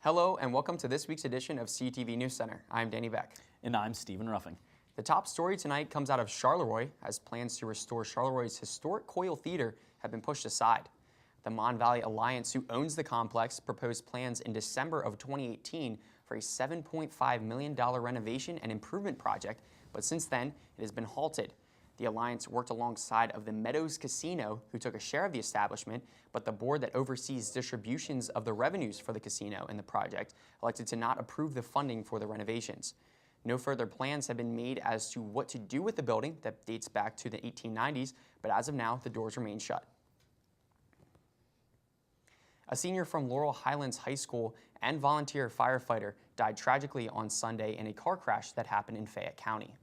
Hello and welcome to this week's edition of CUTV Newscenter. I'm Danny Beck. And I'm Stephen Ruffing. The top story tonight comes out of Charleroi as plans to restore Charleroi historic Coyle Theater have been pushed aside. The Mon Valley Alliance, who owns the complex, proposed plans in December of 2018 for a $7.5 million renovation and improvement project, but since then it has been halted. The Alliance worked alongside of the Meadows Casino, who took a share of the establishment, but the board that oversees distributions of the revenues for the casino and the project elected to not approve the funding for the renovations. No further plans have been made as to what to do with the building that dates back to the 1890s, but as of now, the doors remain shut. A senior from Laurel Highlands High School and volunteer firefighter died tragically on Sunday in a car crash that happened in Fayette County.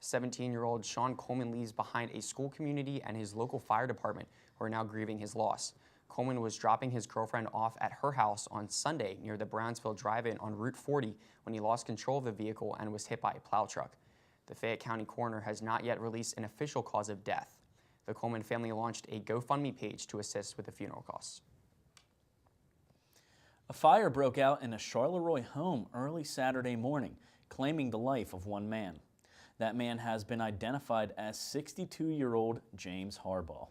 17-year-old Sean Coleman leaves behind a school community and his local fire department who are now grieving his loss. Coleman was dropping his girlfriend off at her house on Sunday near the Brownsville Drive-In on Route 40 when he lost control of the vehicle and was hit by a plow truck. The Fayette County coroner has not yet released an official cause of death. The Coleman family launched a GoFundMe page to assist with the funeral costs. A fire broke out in a Charleroi home early Saturday morning, claiming the life of one man. That man has been identified as 62-year-old James Harbaugh.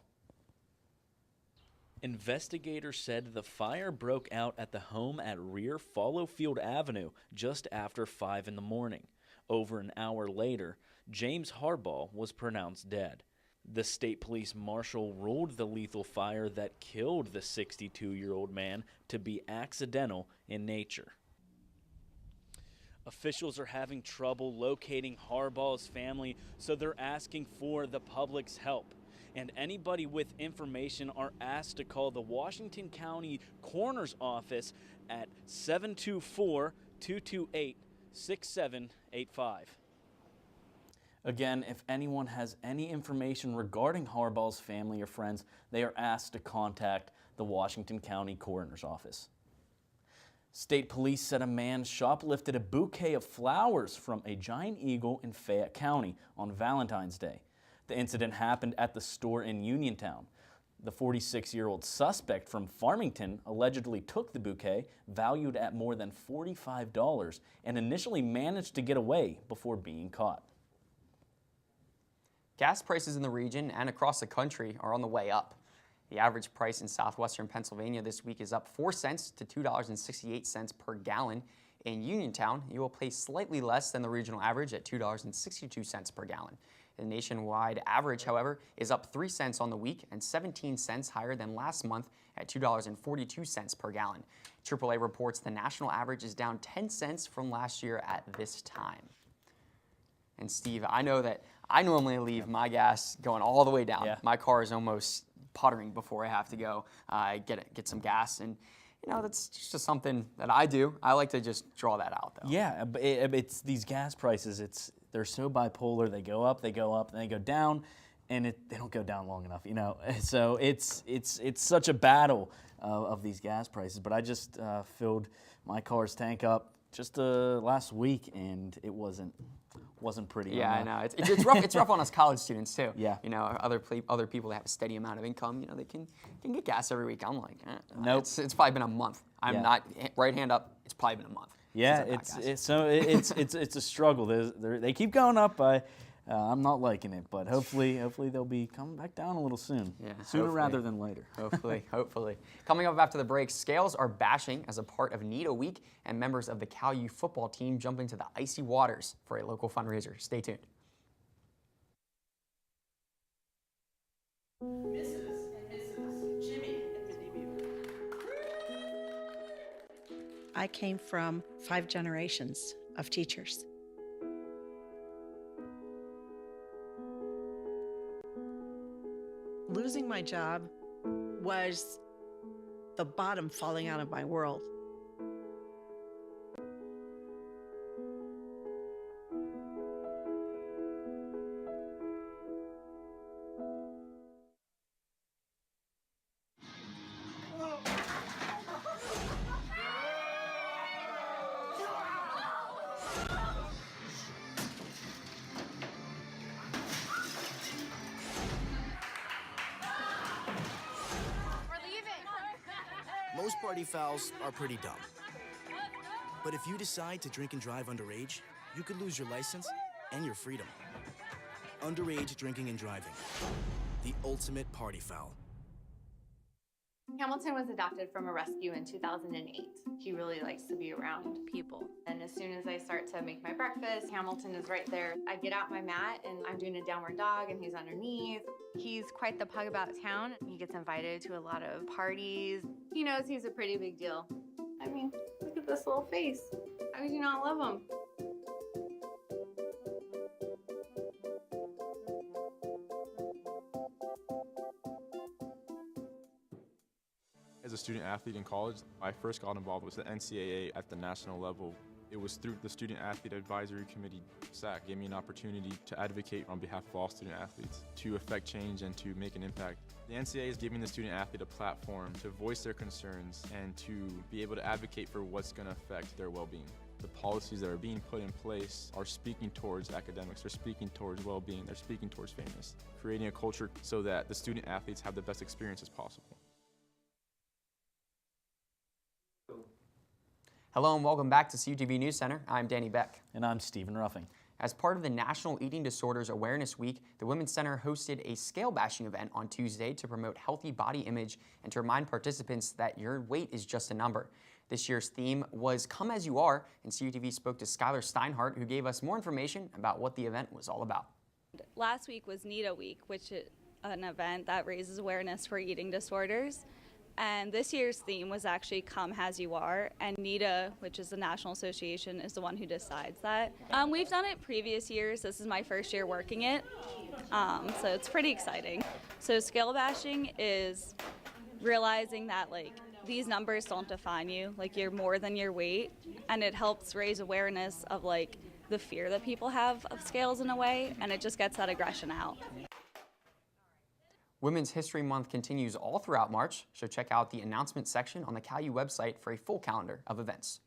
Investigators said the fire broke out at the home at Rear Followfield Avenue just after 5 in the morning. Over an hour later, James Harbaugh was pronounced dead. The state police marshal ruled the lethal fire that killed the 62-year-old man to be accidental in nature. Officials are having trouble locating Harbaugh's family, so they're asking for the public's help. And anybody with information are asked to call the Washington County Coroner's Office at 724-228-6785. Again, if anyone has any information regarding Harbaugh's family or friends, they are asked to contact the Washington County Coroner's Office. State police said a man shoplifted a bouquet of flowers from a giant eagle in Fayette County on Valentine's Day. The incident happened at the store in Uniontown. The 46-year-old suspect from Farmington allegedly took the bouquet, valued at more than $45, and initially managed to get away before being caught. Gas prices in the region and across the country are on the way up. The average price in southwestern Pennsylvania this week is up 4 cents to $2.68 per gallon. In Uniontown, you will pay slightly less than the regional average at $2.62 per gallon. The nationwide average, however, is up 3 cents on the week and 17 cents higher than last month at $2.42 per gallon. AAA reports the national average is down 10 cents from last year at this time. And Steve, I know that I normally leave my gas going all the way down. Yeah. My car is almost puttering before I have to go get some gas, and you know that's just something that I do. I like to just draw that out, though. Yeah, but it's these gas prices. They're so bipolar. They go up, and they go down, and they don't go down long enough. You know, so it's such a battle of these gas prices. But I just filled my car's tank up just last week, and it wasn't pretty. Yeah, I know. It's rough. It's rough on us college students too. Yeah. You know, other people that have a steady amount of income, you know, they can get gas every week. I'm like, nope. It's probably been a month. I'm not right hand up. It's probably been a month. Yeah, it's a struggle. They keep going up. I'm not liking it, but hopefully they'll be coming back down a little soon. Yeah, sooner rather than later. Hopefully. Coming up after the break, scales are bashing as a part of NEATO Week, and members of the Cal U football team jump into the icy waters for a local fundraiser. Stay tuned. Mrs. and Mrs. Jimmy and Minnie Beaver. I came from 5 generations of teachers. Losing my job was the bottom falling out of my world. Most party fouls are pretty dumb. But if you decide to drink and drive underage, you could lose your license and your freedom. Underage drinking and driving. The ultimate party foul. Hamilton was adopted from a rescue in 2008. He really likes to be around people. And as soon as I start to make my breakfast, Hamilton is right there. I get out my mat and I'm doing a downward dog and he's underneath. He's quite the pug about town. He gets invited to a lot of parties. He knows he's a pretty big deal. I mean, look at this little face. How could you not love him? As a student athlete in college, I first got involved with the NCAA at the national level. It was through the Student Athlete Advisory Committee, SAC, gave me an opportunity to advocate on behalf of all student athletes, to affect change and to make an impact. The NCAA is giving the student athlete a platform to voice their concerns and to be able to advocate for what's going to affect their well-being. The policies that are being put in place are speaking towards academics, they're speaking towards well-being, they're speaking towards fairness, creating a culture so that the student athletes have the best experience as possible. Hello and welcome back to CUTV Newscenter. I'm Danny Beck. And I'm Stephen Ruffing. As part of the National Eating Disorders Awareness Week, the Women's Center hosted a scale bashing event on Tuesday to promote healthy body image and to remind participants that your weight is just a number. This year's theme was Come As You Are, and CUTV spoke to Skylar Steinhardt, who gave us more information about what the event was all about. Last week was NEDA Week, which is an event that raises awareness for eating disorders. And this year's theme was actually Come As You Are, and NEDA, which is the National Association, is the one who decides that. We've done it previous years. This is my first year working it, so it's pretty exciting. So scale bashing is realizing that these numbers don't define you, you're more than your weight, and it helps raise awareness of the fear that people have of scales in a way, and it just gets that aggression out. Women's History Month continues all throughout March, so check out the announcement section on the CalU website for a full calendar of events.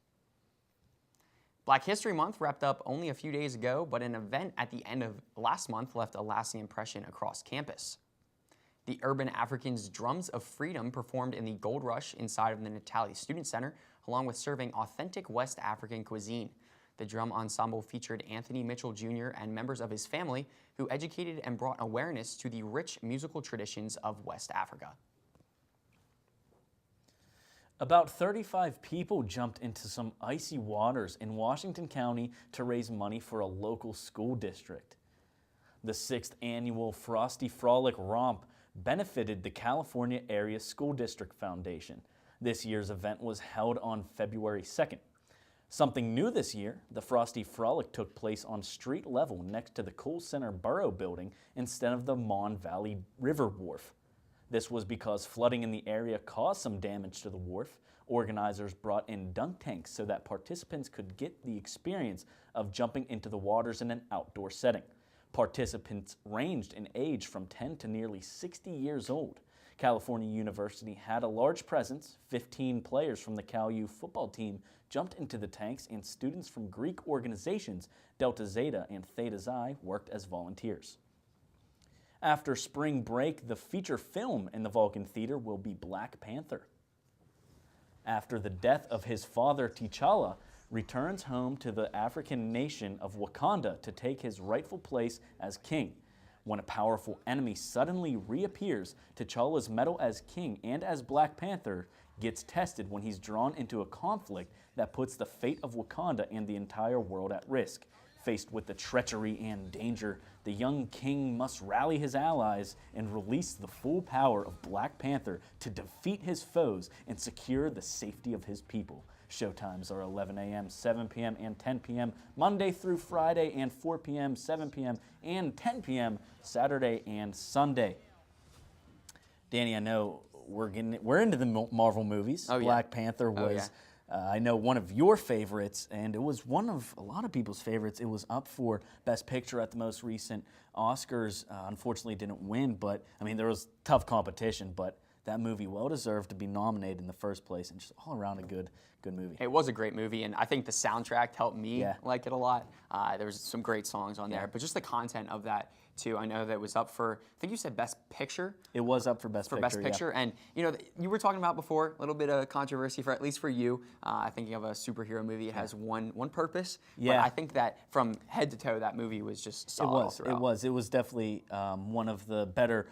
Black History Month wrapped up only a few days ago, but an event at the end of last month left a lasting impression across campus. The Urban Africans Drums of Freedom performed in the Gold Rush inside of the Natalie Student Center, along with serving authentic West African cuisine. The drum ensemble featured Anthony Mitchell Jr. and members of his family who educated and brought awareness to the rich musical traditions of West Africa. About 35 people jumped into some icy waters in Washington County to raise money for a local school district. The 6th annual Frosty Frolic Romp benefited the California Area School District Foundation. This year's event was held on February 2nd. Something new this year, the Frosty Frolic took place on street level next to the Cool Center Borough building instead of the Mon Valley River Wharf. This was because flooding in the area caused some damage to the wharf. Organizers brought in dunk tanks so that participants could get the experience of jumping into the waters in an outdoor setting. Participants ranged in age from 10 to nearly 60 years old. California University had a large presence. 15 players from the CalU football team jumped into the tanks, and students from Greek organizations Delta Zeta and Theta Xi worked as volunteers. After spring break, the feature film in the Vulcan Theater will be Black Panther. After the death of his father, T'Challa returns home to the African nation of Wakanda to take his rightful place as king. When a powerful enemy suddenly reappears, T'Challa's mettle as king and as Black Panther gets tested when he's drawn into a conflict that puts the fate of Wakanda and the entire world at risk. Faced with the treachery and danger, the young king must rally his allies and release the full power of Black Panther to defeat his foes and secure the safety of his people. Showtimes are 11 a.m., 7 p.m., and 10 p.m. Monday through Friday, and 4 p.m., 7 p.m., and 10 p.m. Saturday and Sunday. Danny, I know we're into the Marvel movies. Oh, yeah. Black Panther was, I know, one of your favorites, and it was one of a lot of people's favorites. It was up for Best Picture at the most recent Oscars. Unfortunately, didn't win, but I mean, there was tough competition, but that movie well deserved to be nominated in the first place, and just all around a good movie. It was a great movie, and I think the soundtrack helped me like it a lot. There was some great songs on there, but just the content of that too. I know that was up for, I think you said Best Picture. It was up for Best Picture. And you know, you were talking about before a little bit of controversy, for at least for you. I think you have a superhero movie. It has one purpose. Yeah. But I think that from head to toe, that movie was just solid. It was definitely one of the better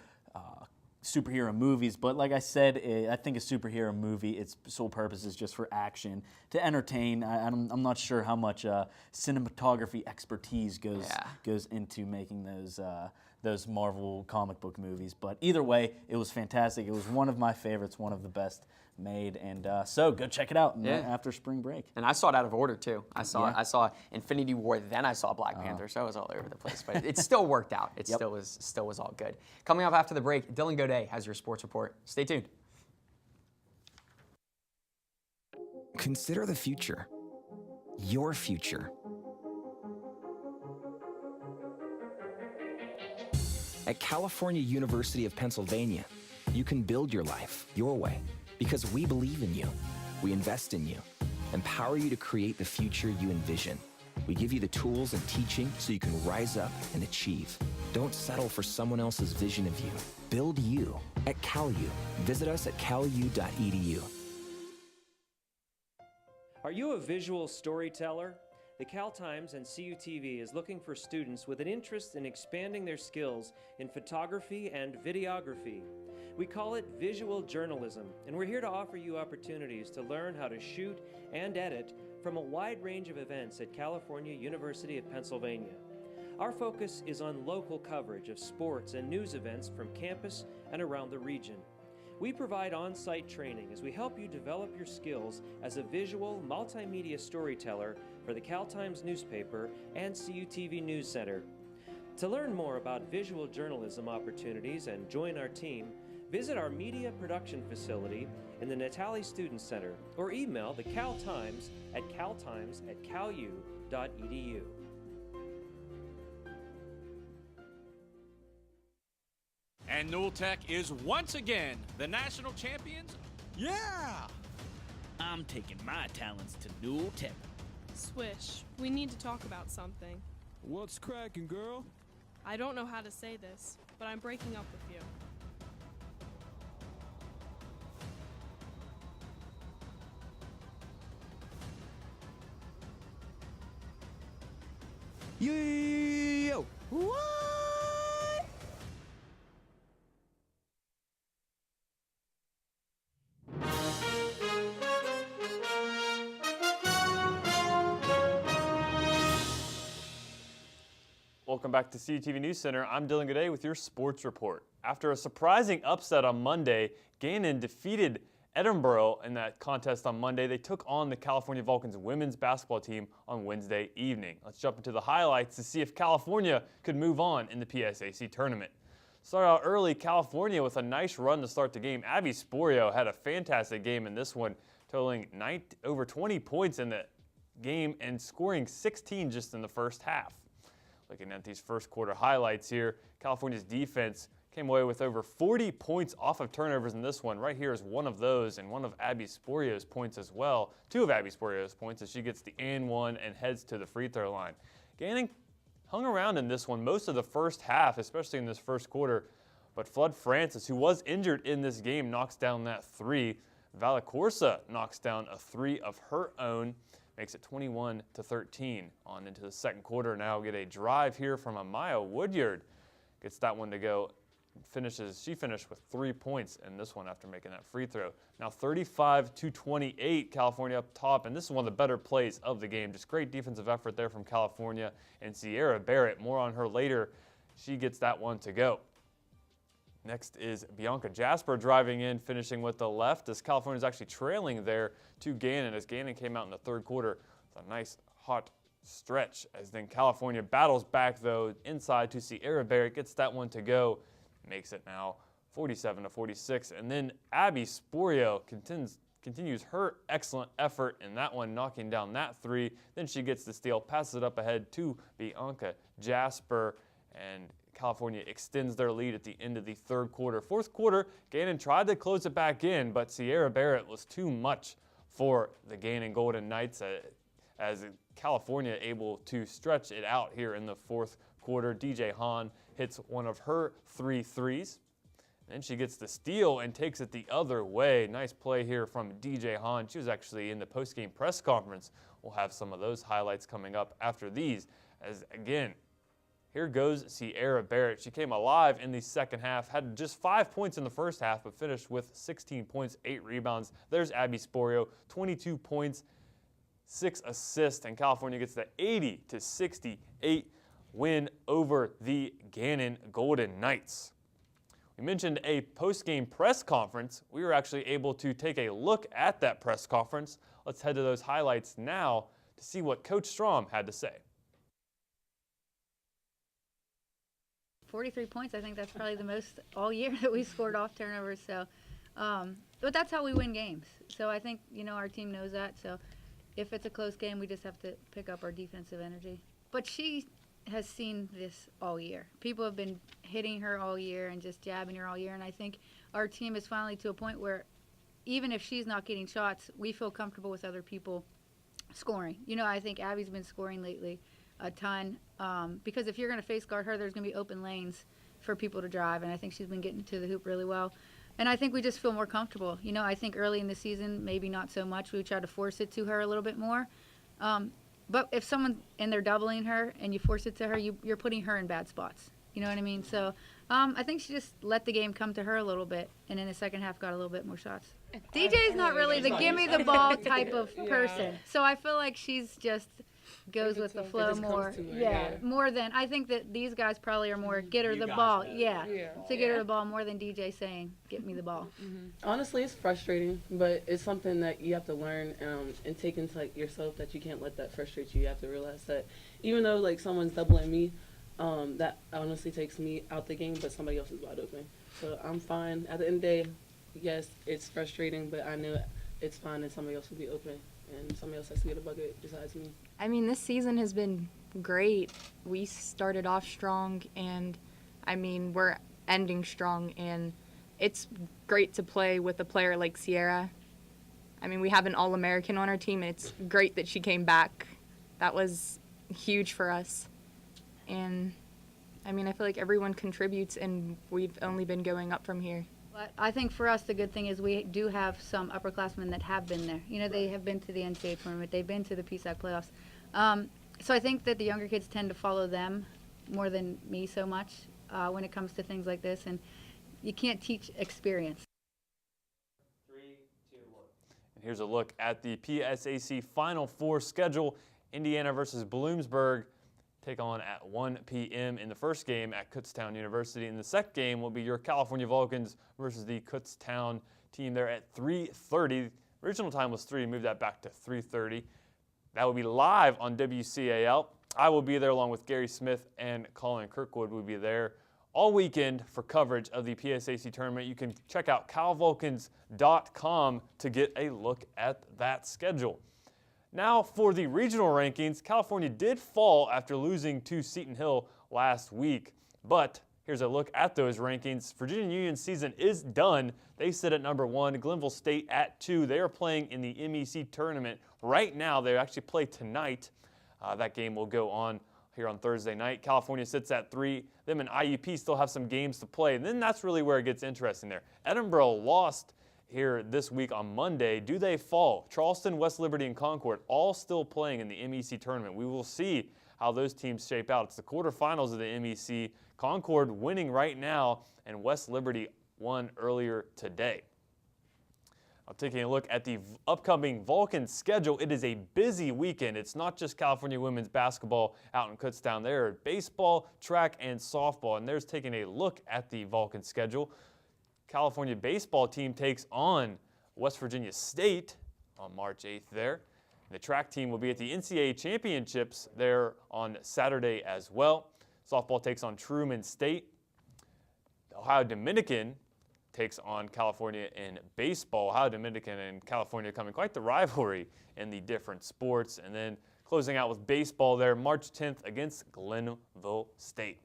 superhero movies, but like I said, I think a superhero movie, its sole purpose is just for action, to entertain. I'm not sure how much cinematography expertise goes into making those Marvel comic book movies, but either way, it was fantastic. It was one of my favorites, one of the best made, and so go check it out after spring break. And I saw it out of order too. I saw Infinity War, then I saw Black Panther, so it was all over the place. But it still worked out. It still was all good. Coming up after the break, Dylan Godet has your sports report. Stay tuned. Consider the future. Your future. At California University of Pennsylvania, you can build your life your way. Because we believe in you, we invest in you, empower you to create the future you envision. We give you the tools and teaching so you can rise up and achieve. Don't settle for someone else's vision of you. Build you at CalU. Visit us at calu.edu. Are you a visual storyteller? The Cal Times and CUTV is looking for students with an interest in expanding their skills in photography and videography. We call it visual journalism, and we're here to offer you opportunities to learn how to shoot and edit from a wide range of events at California University of Pennsylvania. Our focus is on local coverage of sports and news events from campus and around the region. We provide on-site training as we help you develop your skills as a visual multimedia storyteller for the Cal Times newspaper and CUTV Newscenter. To learn more about visual journalism opportunities and join our team, visit our media production facility in the Natali Student Center or email the Cal Times at caltimes@calu.edu. And Newell Tech is once again the national champions. Yeah! I'm taking my talents to Newell Tech. Swish, we need to talk about something. What's cracking, girl? I don't know how to say this, but I'm breaking up with you. Yo! What? Welcome back to CUTV Newscenter. I'm Dylan Godet with your sports report. After a surprising upset on Monday, Gannon defeated Edinburgh in that contest on Monday. They took on the California Vulcans women's basketball team on Wednesday evening. Let's jump into the highlights to see if California could move on in the PSAC tournament. Started out early, California with a nice run to start the game. Abby Sporio had a fantastic game in this one, totaling over 20 points in the game and scoring 16 just in the first half. Looking at these first quarter highlights here, California's defense came away with over 40 points off of turnovers in this one. Right here is one of those, and one of Abby Sporio's points as well. Two of Abby Sporio's points as she gets the and one and heads to the free throw line. Gannon hung around in this one most of the first half, especially in this first quarter, but Flood Francis, who was injured in this game, knocks down that three. Valacorsa knocks down a three of her own, makes it 21-13 on into the second quarter. Now get a drive here from Amaya Woodyard. Gets that one to go. She finished with 3 points in this one after making that free throw. Now 35-28, California up top, and this is one of the better plays of the game. Just great defensive effort there from California. And Sierra Barrett, more on her later, she gets that one to go. Next is Bianca Jasper driving in, finishing with the left as California's actually trailing there to Gannon as Gannon came out in the third quarter with a nice hot stretch as then California battles back though inside to Sierra Barrett, gets that one to go, makes it now 47-46, and then Abby Sporio continues her excellent effort in that one, knocking down that three. Then she gets the steal, passes it up ahead to Bianca Jasper, and California extends their lead at the end of the third quarter. Fourth quarter, Gannon tried to close it back in, but Sierra Barrett was too much for the Gannon Golden Knights as California able to stretch it out here in the fourth quarter. DJ Hahn hits one of her 3 threes. Then she gets the steal and takes it the other way. Nice play here from DJ Hahn. She was actually in the postgame press conference. We'll have some of those highlights coming up after these. As again, here goes Sierra Barrett. She came alive in the second half, had just 5 points in the first half, but finished with 16 points, 8 rebounds. There's Abby Sporio, 22 points, 6 assists, and California gets the 80-68 win over the Gannon Golden Knights. We mentioned a post-game press conference. We were actually able to take a look at that press conference. Let's head to those highlights now to see what Coach Strom had to say. 43 points, I think that's probably the most all year that we scored off turnovers. So, but that's how we win games. So I think, our team knows that. So if it's a close game, we just have to pick up our defensive energy. But she has seen this all year. People have been hitting her all year and just jabbing her all year. And I think our team is finally to a point where even if she's not getting shots, we feel comfortable with other people scoring. I think Abby's been scoring lately a ton because if you're going to face guard her, there's going to be open lanes for people to drive. And I think she's been getting to the hoop really well. And I think we just feel more comfortable. I think early in the season, maybe not so much. We tried to force it to her a little bit more. But if someone and they're doubling her and you force it to her, you're putting her in bad spots. You know what I mean? So I think she just let the game come to her a little bit, and in the second half got a little bit more shots. DJ's not really the give me the ball type of person. So I feel like she's just goes with the flow more. More than I think that these guys probably are more get her the ball. To get her the ball more than DJ saying get me the ball. Honestly, it's frustrating, but it's something that you have to learn and take into yourself, that you can't let that frustrate you. You have to realize that even though someone's doubling me, that honestly takes me out the game, but somebody else is wide open. So I'm fine. At the end of the day, yes, it's frustrating, but I know it's fine and somebody else will be open and somebody else has to get a bucket besides me. I mean, this season has been great. We started off strong, and we're ending strong, and it's great to play with a player like Sierra. We have an All-American on our team, and it's great that she came back. That was huge for us. And, I feel like everyone contributes, and we've only been going up from here. But I think for us the good thing is we do have some upperclassmen that have been there. They have been to the NCAA tournament. They've been to the PSAC playoffs. So I think that the younger kids tend to follow them more than me so much when it comes to things like this. And you can't teach experience. 3, 2, 1. And here's a look at the PSAC Final Four schedule. Indiana versus Bloomsburg take on at 1 p.m. in the first game at Kutztown University. And the second game will be your California Vulcans versus the Kutztown team there at 3:30. Original time was 3, moved that back to 3:30. That will be live on WCAL. I will be there along with Gary Smith and Colin Kirkwood will be there all weekend for coverage of the PSAC tournament. You can check out calvulcans.com to get a look at that schedule. Now for the regional rankings, California did fall after losing to Seton Hill last week. But here's a look at those rankings. Virginia Union's season is done. They sit at number 1, Glenville State at 2. They are playing in the MEC tournament right now. They actually play tonight. That game will go on here on Thursday night. California sits at 3. Them and IUP still have some games to play. And then that's really where it gets interesting there. Edinboro lost here this week on Monday. Do they fall? Charleston, West Liberty, and Concord all still playing in the MEC tournament. We will see how those teams shape out. It's the quarterfinals of the MEC. Concord winning right now, and West Liberty won earlier today. Now, taking a look at the upcoming Vulcan schedule, it is a busy weekend. It's not just California women's basketball out in Kutztown. There are baseball, track, and softball, and there's taking a look at the Vulcan schedule. California baseball team takes on West Virginia State on March 8th there. The track team will be at the NCAA Championships there on Saturday as well. Softball takes on Truman State. The Ohio Dominican takes on California in baseball. Ohio Dominican and California coming quite the rivalry in the different sports. And then closing out with baseball there, March 10th against Glenville State.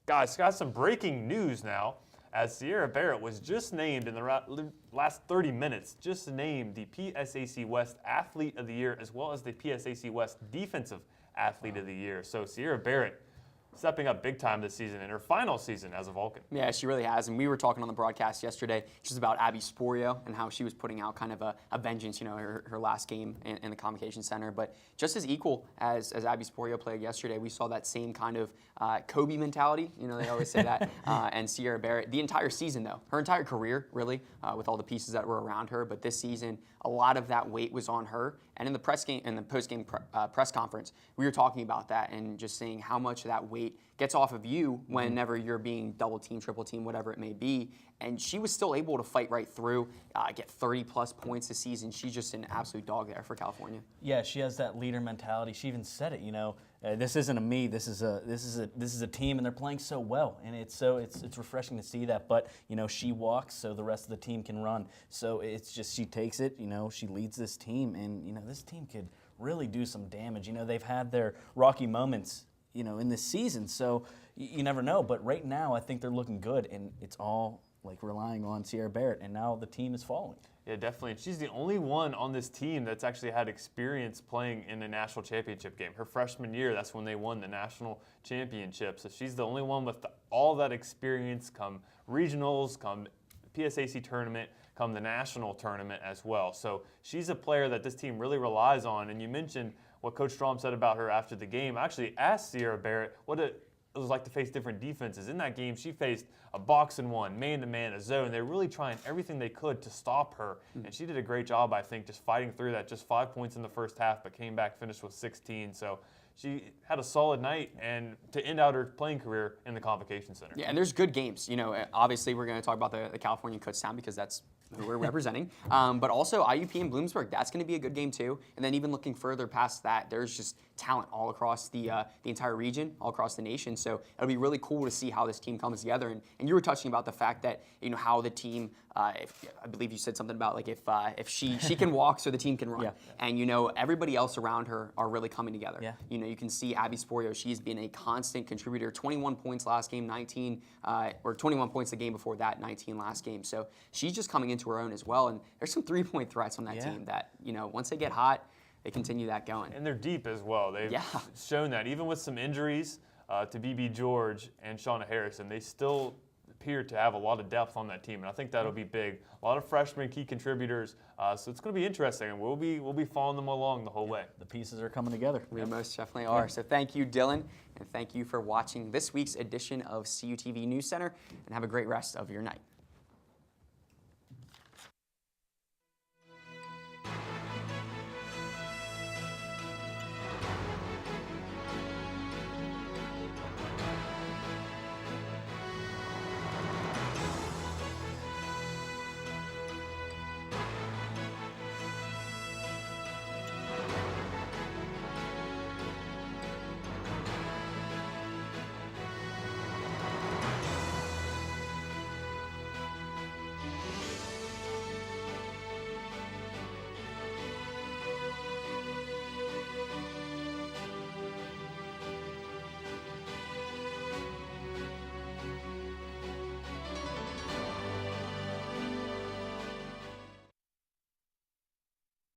Guys, got some breaking news now, as Sierra Barrett was just named in the last 30 minutes, just named the PSAC West Athlete of the Year as well as the PSAC West Defensive Athlete of the Year. So Sierra Barrett stepping up big time this season in her final season as a Vulcan. Yeah, she really has. And we were talking on the broadcast yesterday just about Abby Sporio and how she was putting out kind of a vengeance, her last game in the Convocation Center. But just as equal as Abby Sporio played yesterday, we saw that same kind of Kobe mentality. They always say that. And Sierra Barrett, the entire season though, her entire career really, with all the pieces that were around her. But this season, a lot of that weight was on her. And in the post-game press conference, we were talking about that and just saying how much of that weight gets off of you whenever you're being double team, triple team, whatever it may be. And she was still able to fight right through, get 30-plus points this season. She's just an absolute dog there for California. Yeah, she has that leader mentality. She even said it. This isn't a me. This is a team, and they're playing so well, and it's refreshing to see that. But she walks so the rest of the team can run. So it's just she takes it. She leads this team, and this team could really do some damage. They've had their rocky moments, in this season. So you never know. But right now, I think they're looking good, and it's all relying on Sierra Barrett, and now the team is following. Yeah, definitely. And she's the only one on this team that's actually had experience playing in a national championship game. Her freshman year, that's when they won the national championship. So she's the only one with all that experience come regionals, come PSAC tournament, come the national tournament as well. So she's a player that this team really relies on. And you mentioned what Coach Strom said about her after the game. I actually asked Sierra Barrett what it was like to face different defenses. In that game, she faced a box-and-one, man-to-man, a zone. They were really trying everything they could to stop her, and she did a great job, I think, just fighting through that. Just 5 points in the first half, but came back, finished with 16. So she had a solid night and to end out her playing career in the Convocation Center. Yeah, and there's good games. Obviously we're going to talk about the California Kutztown because that's who we're representing. But also IUP and Bloomsburg, that's going to be a good game too. And then even looking further past that, there's just talent all across the entire region, all across the nation. So it'll be really cool to see how this team comes together. And you were touching about the fact that how the team, I believe you said something about if she can walk, so the team can run. Yeah. And everybody else around her are really coming together. Yeah. You can see Abby Sporio. She's been a constant contributor. 21 points last game, 19 or 21 points the game before that, 19 last game. So she's just coming into her own as well. And there's some 3-point threats on that team that once they get hot, they continue that going. And they're deep as well. They've shown that even with some injuries to BB George and Shauna Harrison, they still appear to have a lot of depth on that team, and I think that'll be big. A lot of freshmen, key contributors, so it's going to be interesting, and we'll be following them along the whole way. The pieces are coming together. We most definitely are. So thank you, Dylan, and thank you for watching this week's edition of CUTV News Center, and have a great rest of your night.